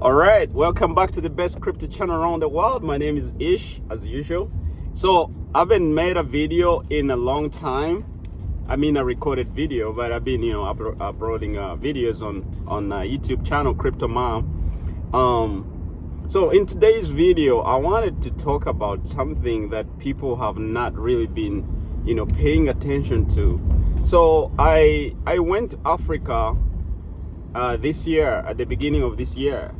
All right, welcome back to the best crypto channel around the world. My name is Ish, as usual. So I haven't made a video in a long time. I mean a recorded video, but I've been uploading videos on YouTube channel Crypto Mom. So in today's video, I wanted to talk about something that people have not really been paying attention to. So I went to Africa this year, at the beginning of this year,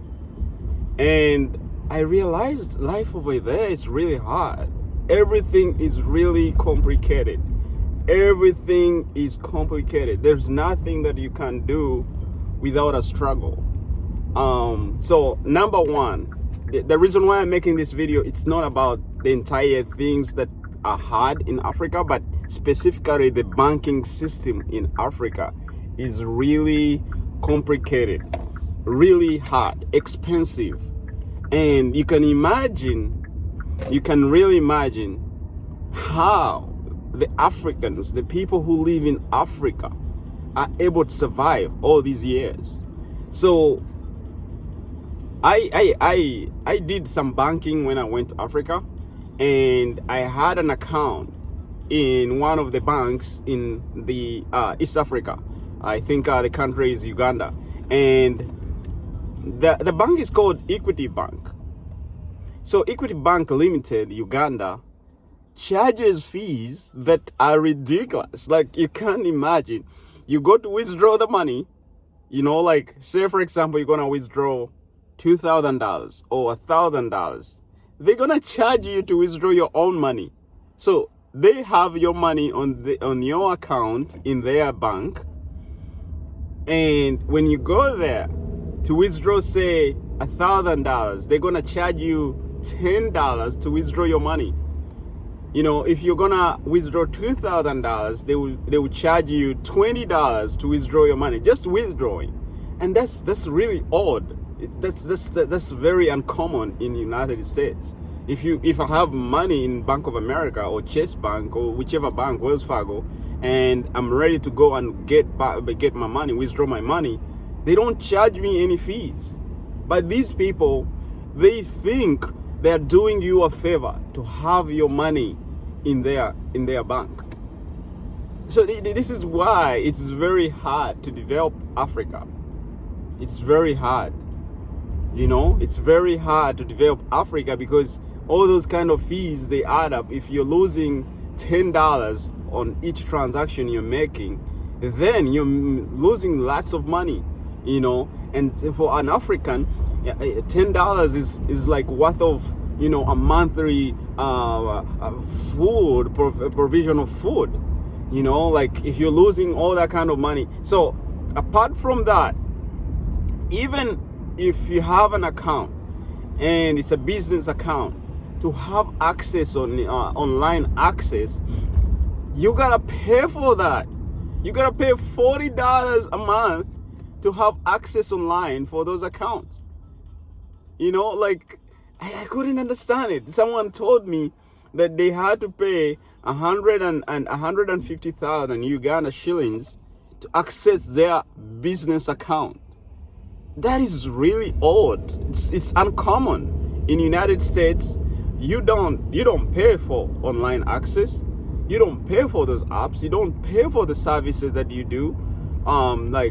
and I realized life over there is really hard. Everything is really complicated. Everything is complicated. There's nothing that you can do without a struggle. So number one, the reason why I'm making this video, it's not about the entire things that are hard in Africa, but specifically the banking system in Africa is really complicated, really hard, expensive. And you can really imagine how the Africans, the people who live in Africa, are able to survive all these years. So I did some banking when I went to Africa, and I had an account in one of the banks in the East Africa. I think the country is Uganda, and the bank is called Equity Bank. So Equity Bank Limited, Uganda, charges fees that are ridiculous. Like, you can't imagine. You go to withdraw the money, like, say for example, you're gonna withdraw $2,000 or $1,000. They're gonna charge you to withdraw your own money. So they have your money on your account in their bank, and when you go there to withdraw, say $1,000, they're gonna charge you $10 to withdraw your money. If you're gonna withdraw $2,000, they will charge you $20 to withdraw your money, just withdrawing. And that's really odd. That's very uncommon in the United States. If I have money in Bank of America or Chase Bank or whichever bank, Wells Fargo, and I'm ready to go and get my money, withdraw my money, they don't charge me any fees. But these people, they think they're doing you a favor to have your money in their bank. So this is why it's very hard to develop Africa. It's very hard. It's very hard to develop Africa because all those kind of fees, they add up. If you're losing $10 on each transaction you're making, then you're losing lots of money, and for an African, $10 is like worth of a monthly food provision of food. Like, if you're losing all that kind of money. So apart from that, even if you have an account and it's a business account, to have access on online access, you gotta pay for that. You gotta pay $40 a month to have access online for those accounts. Like, I couldn't understand it. Someone told me that they had to pay 150,000 Uganda shillings to access their business account. That is really odd. It's uncommon. In the United States, you don't pay for online access. You don't pay for those apps. You don't pay for the services that you do. They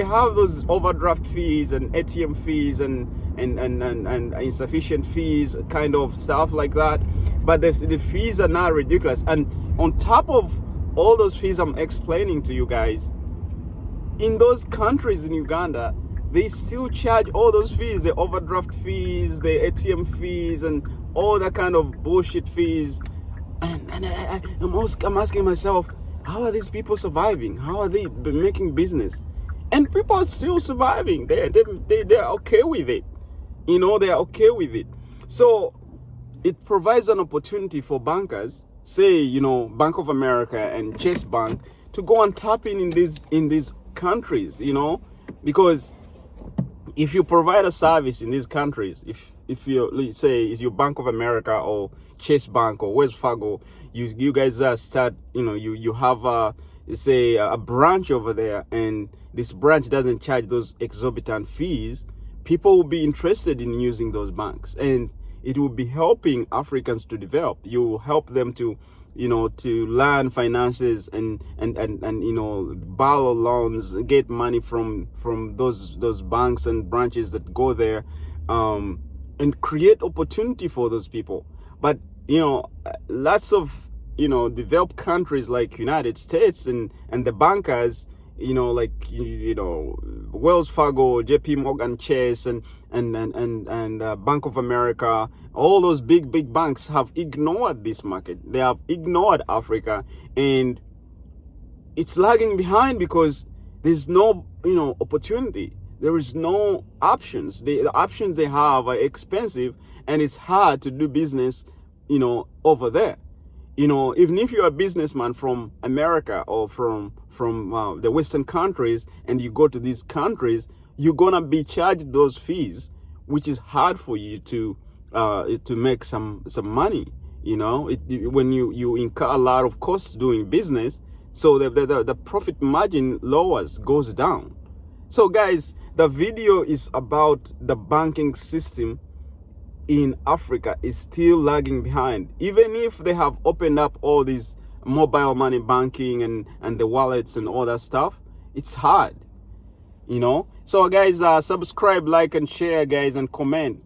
have those overdraft fees and ATM fees and insufficient fees, kind of stuff like that. But the fees are not ridiculous. And on top of all those fees I'm explaining to you guys, in those countries in Uganda, they still charge all those fees, the overdraft fees, the ATM fees, and all that kind of bullshit fees. And I'm asking myself, how are these people surviving? How are they making business? And people are still surviving. They're okay with it. They're okay with it. So it provides an opportunity for bankers, say, Bank of America and Chase Bank, to go and tap in these countries, because if you provide a service in these countries, if you, let's say, is your Bank of America or Chase Bank or Wells Fargo, you guys start, you have a branch over there, and this branch doesn't charge those exorbitant fees, people will be interested in using those banks, and it will be helping Africans to develop. You will help them to, to learn finances and borrow loans, get money from those banks and branches that go there, and create opportunity for those people. But lots of developed countries like United States and the bankers, like Wells Fargo, JP Morgan Chase, and Bank of America, all those big banks have ignored this market. They have ignored Africa, and it's lagging behind because there's no opportunity. There is no options. The options they have are expensive, and it's hard to do business over there. Even if you're a businessman from America or from the Western countries, and you go to these countries, you're gonna be charged those fees, which is hard for you to make some money. When you incur a lot of costs doing business, so the profit margin goes down. So guys, the video is about the banking system in Africa is still lagging behind. Even if they have opened up all these mobile money banking and the wallets and all that stuff, it's hard. So guys, subscribe, like, and share, guys, and comment.